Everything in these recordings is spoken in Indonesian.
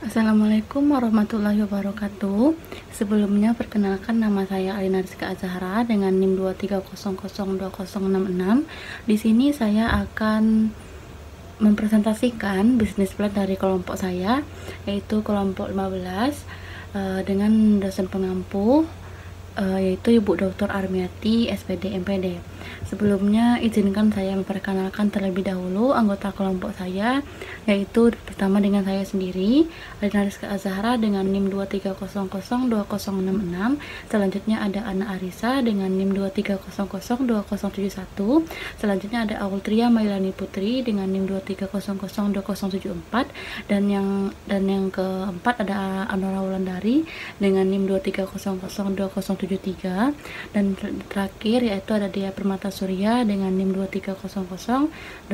Assalamualaikum warahmatullahi wabarakatuh. Sebelumnya perkenalkan, nama saya Alina Rizka Azahra dengan NIM 230020666. Di sini saya akan mempresentasikan bisnis plan dari kelompok saya, yaitu kelompok 15, dengan dosen pengampu, yaitu Ibu Dr. Armiati, SPD MPD. Sebelumnya izinkan saya memperkenalkan terlebih dahulu anggota kelompok saya, yaitu pertama dengan saya sendiri, Alina Rizka Azahra dengan NIM 230020666. Selanjutnya ada Ana Arisa dengan NIM 2300271. Selanjutnya ada Aultria Mailani Putri dengan NIM 2300274, dan yang keempat ada Anora Wulandari dengan NIM 2300273, dan terakhir yaitu ada Dia Permata Surya dengan NIM 2300286.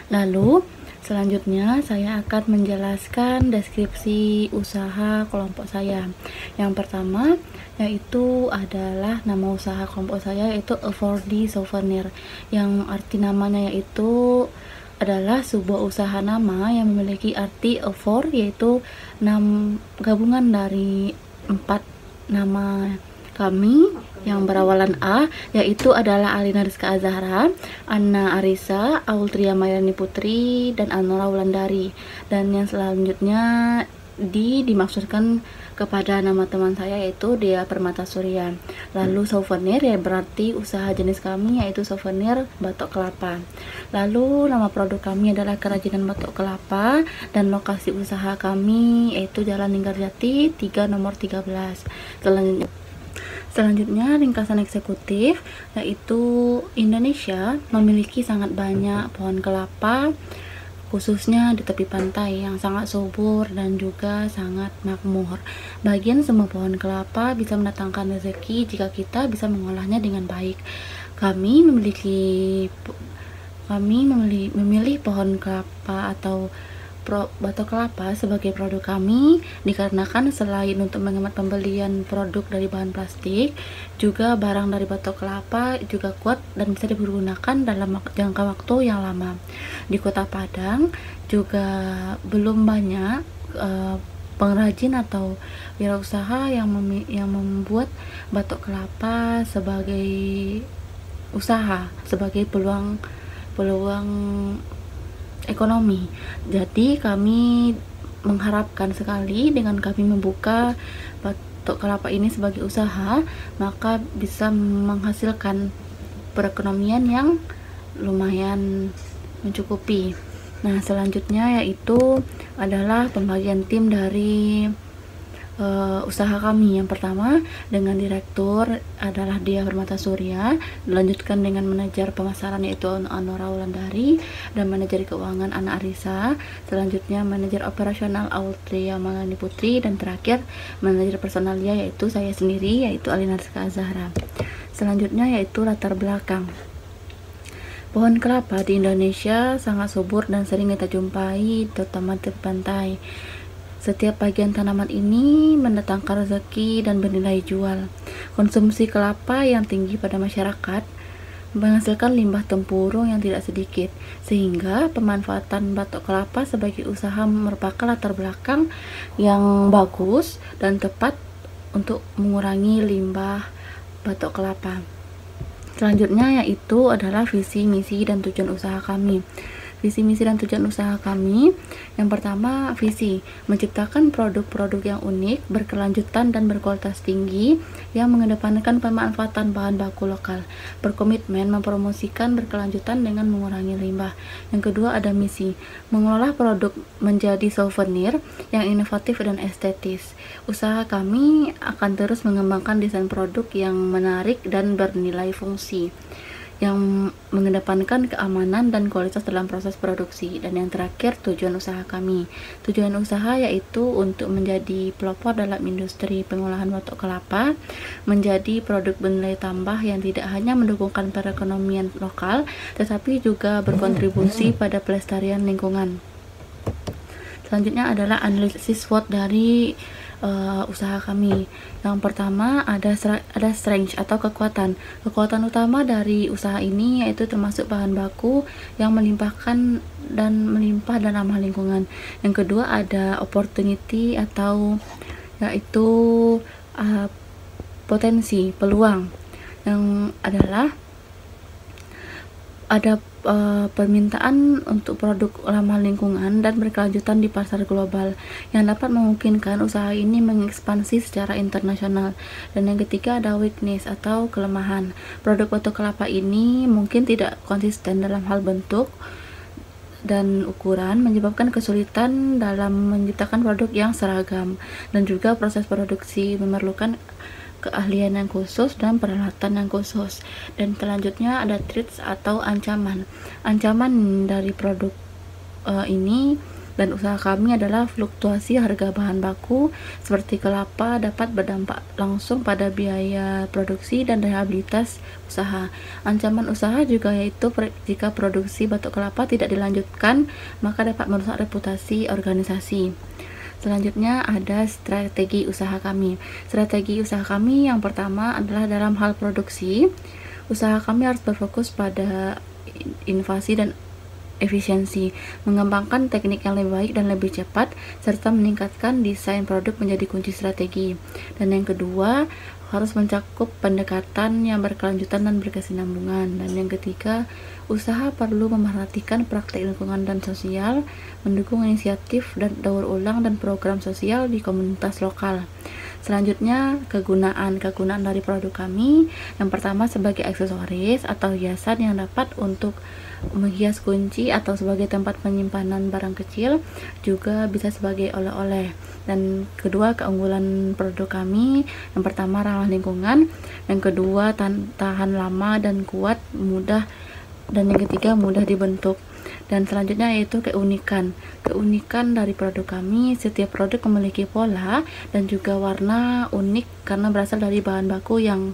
Lalu selanjutnya saya akan menjelaskan deskripsi usaha kelompok saya. Yang pertama yaitu adalah nama usaha kelompok saya, yaitu A4D Souvenir, yang arti namanya yaitu adalah sebuah usaha nama yang memiliki arti A4, yaitu gabungan dari 4 nama kami yang berawalan A, yaitu adalah Alina Rizka Azahra, Ana Arisa, Aultria Mailani Putri, dan Anora Wulandari. Dan yang selanjutnya dimaksudkan kepada nama teman saya, yaitu Dia Permata Surya. Lalu souvenir ya berarti usaha jenis kami, yaitu souvenir batok kelapa. Lalu nama produk kami adalah kerajinan batok kelapa, dan lokasi usaha kami yaitu Jalan Linggarjati 3 nomor 13. Selanjutnya ringkasan eksekutif, yaitu Indonesia memiliki sangat banyak pohon kelapa, khususnya di tepi pantai yang sangat subur dan juga sangat makmur. Bagian semua pohon kelapa bisa mendatangkan rezeki jika kita bisa mengolahnya dengan baik. Kami memilih pohon kelapa atau batok kelapa sebagai produk kami dikarenakan selain untuk menghemat pembelian produk dari bahan plastik, juga barang dari batok kelapa juga kuat dan bisa digunakan dalam jangka waktu yang lama. Di Kota Padang juga belum banyak pengrajin atau wirausaha yang membuat batok kelapa sebagai usaha, sebagai peluang ekonomi. Jadi kami mengharapkan sekali dengan kami membuka batok kelapa ini sebagai usaha, maka bisa menghasilkan perekonomian yang lumayan mencukupi. Nah, selanjutnya yaitu adalah pembagian tim dari usaha kami. Yang pertama dengan direktur adalah Dia Permata Surya, dilanjutkan dengan manajer pemasaran yaitu Anora Wulandari, dan manajer keuangan Ana Arisa, selanjutnya manajer operasional Aultria Mailani Putri, dan terakhir manajer personalia yaitu saya sendiri, yaitu Alina Rizka Azahra. Selanjutnya yaitu latar belakang. Pohon kelapa di Indonesia sangat subur dan sering kita jumpai terutama di pantai. Setiap bagian tanaman ini mendatangkan rezeki dan bernilai jual. Konsumsi kelapa yang tinggi pada masyarakat menghasilkan limbah tempurung yang tidak sedikit, sehingga pemanfaatan batok kelapa sebagai usaha merupakan latar belakang yang bagus dan tepat untuk mengurangi limbah batok kelapa. Selanjutnya yaitu adalah visi, misi, dan tujuan usaha kami. Visi, misi, dan tujuan usaha kami. Yang pertama, visi, menciptakan produk-produk yang unik, berkelanjutan, dan berkualitas tinggi yang mengedepankan pemanfaatan bahan baku lokal. Berkomitmen mempromosikan berkelanjutan dengan mengurangi limbah. Yang kedua ada misi, mengolah produk menjadi souvenir yang inovatif dan estetis. Usaha kami akan terus mengembangkan desain produk yang menarik dan bernilai fungsi, yang mengedepankan keamanan dan kualitas dalam proses produksi. Dan yang terakhir tujuan usaha kami. Tujuan usaha yaitu untuk menjadi pelopor dalam industri pengolahan batok kelapa, menjadi produk bernilai tambah yang tidak hanya mendukungkan perekonomian lokal tetapi juga berkontribusi pada pelestarian lingkungan. Selanjutnya adalah analisis SWOT dari usaha kami. Yang pertama ada strength atau kekuatan. Kekuatan utama dari usaha ini yaitu termasuk bahan baku yang melimpah dan ramah lingkungan. Yang kedua ada opportunity atau yaitu potensi, peluang, yang adalah ada permintaan untuk produk ramah lingkungan dan berkelanjutan di pasar global yang dapat memungkinkan usaha ini mengekspansi secara internasional. Dan yang ketiga ada weakness atau kelemahan. Produk batok kelapa ini mungkin tidak konsisten dalam hal bentuk dan ukuran, menyebabkan kesulitan dalam menciptakan produk yang seragam, dan juga proses produksi memerlukan keahlian yang khusus dan peralatan yang khusus. Dan selanjutnya ada threats atau ancaman. Ancaman dari produk ini dan usaha kami adalah fluktuasi harga bahan baku seperti kelapa dapat berdampak langsung pada biaya produksi dan rehabilitas usaha. Ancaman usaha juga yaitu jika produksi batok kelapa tidak dilanjutkan, maka dapat merusak reputasi organisasi. Selanjutnya ada strategi usaha kami. Strategi usaha kami yang pertama adalah dalam hal produksi. Usaha kami harus berfokus pada inovasi dan efisiensi, mengembangkan teknik yang lebih baik dan lebih cepat, serta meningkatkan desain produk menjadi kunci strategi. Dan yang kedua, harus mencakup pendekatan yang berkelanjutan dan berkesinambungan. Dan yang ketiga, usaha perlu memperhatikan praktik lingkungan dan sosial, mendukung inisiatif dan daur ulang dan program sosial di komunitas lokal. Selanjutnya, kegunaan dari produk kami. Yang pertama sebagai aksesoris atau hiasan yang dapat untuk menghias kunci atau sebagai tempat penyimpanan barang kecil, juga bisa sebagai oleh-oleh. Dan kedua, keunggulan produk kami, yang pertama ramah lingkungan, yang kedua tahan lama dan kuat, mudah, dan yang ketiga mudah dibentuk. Dan selanjutnya yaitu keunikan dari produk kami. Setiap produk memiliki pola dan juga warna unik karena berasal dari bahan baku yang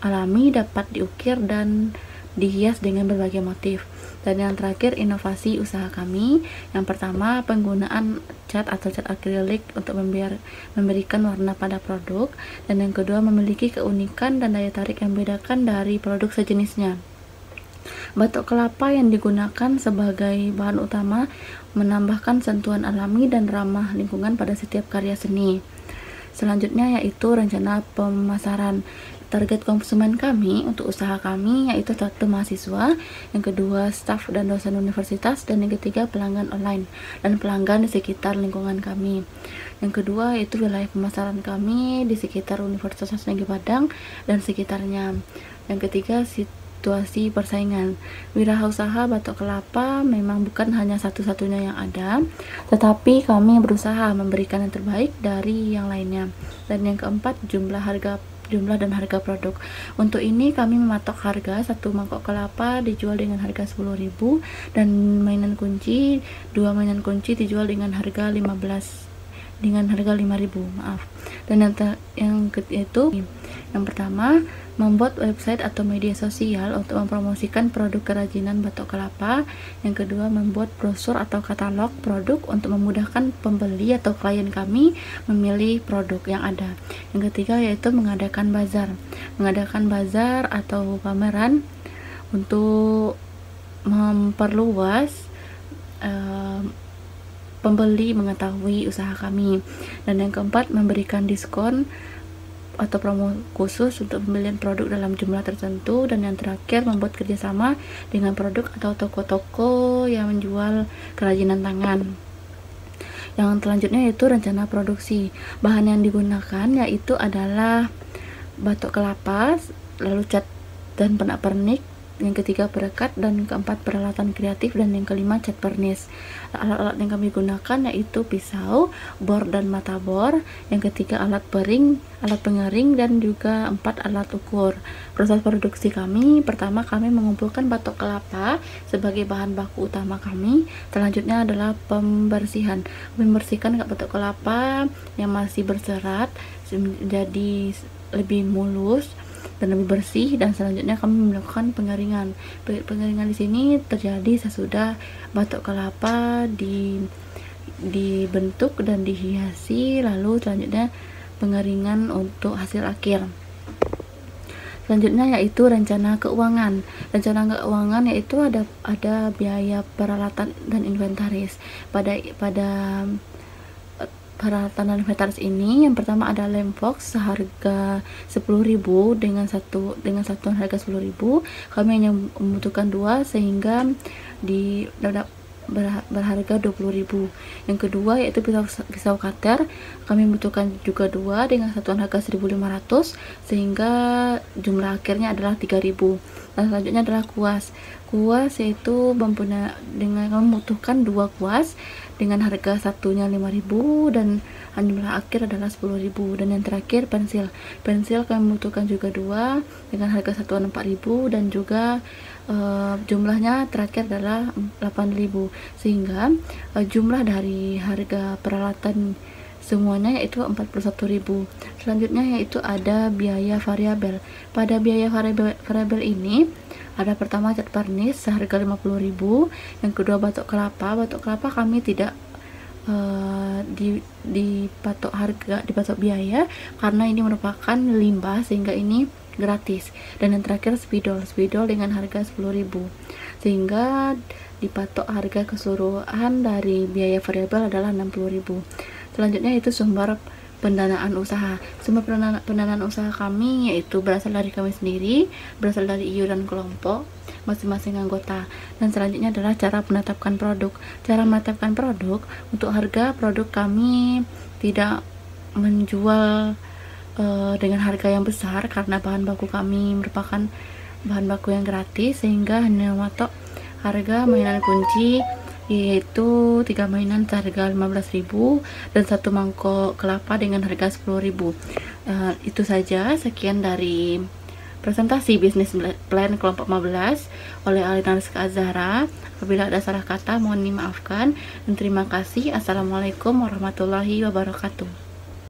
alami, dapat diukir dan dihias dengan berbagai motif. Dan yang terakhir, inovasi usaha kami. Yang pertama, penggunaan cat atau cat akrilik untuk memberikan warna pada produk. Dan yang kedua, memiliki keunikan dan daya tarik yang membedakan dari produk sejenisnya. Batok kelapa yang digunakan sebagai bahan utama menambahkan sentuhan alami dan ramah lingkungan pada setiap karya seni. Selanjutnya yaitu rencana pemasaran. Target konsumen kami untuk usaha kami yaitu satu, mahasiswa, yang kedua staf dan dosen universitas, dan yang ketiga pelanggan online dan pelanggan di sekitar lingkungan kami. Yang kedua yaitu wilayah pemasaran kami di sekitar Universitas Negeri Padang dan sekitarnya. Yang ketiga, situasi persaingan. Wirausaha batok kelapa memang bukan hanya satu-satunya yang ada, tetapi kami berusaha memberikan yang terbaik dari yang lainnya. Dan yang keempat, jumlah dan harga produk. Untuk ini kami mematok harga satu mangkok kelapa dijual dengan harga 10.000 dan dua mainan kunci dijual dengan harga 5.000, maaf. Dan yang pertama, membuat website atau media sosial untuk mempromosikan produk kerajinan batok kelapa. Yang kedua, membuat brosur atau katalog produk untuk memudahkan pembeli atau klien kami memilih produk yang ada. Yang ketiga yaitu mengadakan bazar atau pameran untuk memperluas pembeli mengetahui usaha kami. Dan yang keempat, memberikan diskon atau promo khusus untuk pembelian produk dalam jumlah tertentu. Dan yang terakhir, membuat kerjasama dengan produk atau toko-toko yang menjual kerajinan tangan. Yang selanjutnya yaitu rencana produksi. Bahan yang digunakan yaitu adalah batok kelapa, lalu cat dan pernak-pernik, yang ketiga perekat, dan keempat peralatan kreatif, dan yang kelima cat pernis. Alat-alat yang kami gunakan yaitu pisau, bor dan mata bor, yang ketiga alat pengering, dan juga 4 alat ukur. Proses produksi kami, pertama kami mengumpulkan batok kelapa sebagai bahan baku utama kami. Selanjutnya adalah membersihkan batok kelapa yang masih berserat menjadi lebih mulus dan lebih bersih. Dan selanjutnya kami melakukan pengeringan. Pengeringan di sini terjadi sesudah batok kelapa dibentuk dan dihiasi, lalu selanjutnya pengeringan untuk hasil akhir. Selanjutnya yaitu rencana keuangan. Rencana keuangan yaitu ada biaya peralatan dan inventaris. Pada peralatan dan inventaris ini, yang pertama ada Lemvox seharga 10.000 dengan satuan harga 10.000. Kami hanya membutuhkan 2 sehingga berharga 20.000. Yang kedua yaitu pisau cutter, kami membutuhkan juga 2 dengan satuan harga 1.500 sehingga jumlah akhirnya adalah 3.000. Dan selanjutnya adalah kuas yaitu kami membutuhkan 2 kuas dengan harga satunya 5.000 dan jumlah akhir adalah 10.000. Dan yang terakhir pensil kami membutuhkan juga 2 dengan harga satuan 4.000 dan juga jumlahnya terakhir adalah 8.000 sehingga jumlah dari harga peralatan semuanya yaitu 41.000. Selanjutnya yaitu ada biaya variabel. Pada biaya variabel ini ada pertama cat varnish seharga 50.000, yang kedua batok kelapa kami tidak dipatok biaya karena ini merupakan limbah sehingga ini gratis. Dan yang terakhir spidol dengan harga 10.000 sehingga dipatok harga keseluruhan dari biaya variabel adalah 60.000. Selanjutnya itu sumber pendanaan usaha. Sumber pendanaan usaha kami yaitu berasal dari kami sendiri, berasal dari iuran kelompok masing-masing anggota. Dan selanjutnya adalah cara menetapkan produk. Cara menetapkan produk, untuk harga produk kami tidak menjual dengan harga yang besar karena bahan baku kami merupakan bahan baku yang gratis, sehingga hanya mematok harga mainan kunci yaitu 3 mainan seharga 15.000 dan 1 mangkok kelapa dengan harga 10.000. Itu saja, sekian dari presentasi bisnis plan kelompok 15 oleh Alina Rizka Azhara. Apabila ada salah kata mohon dimaafkan dan terima kasih. Assalamualaikum warahmatullahi wabarakatuh.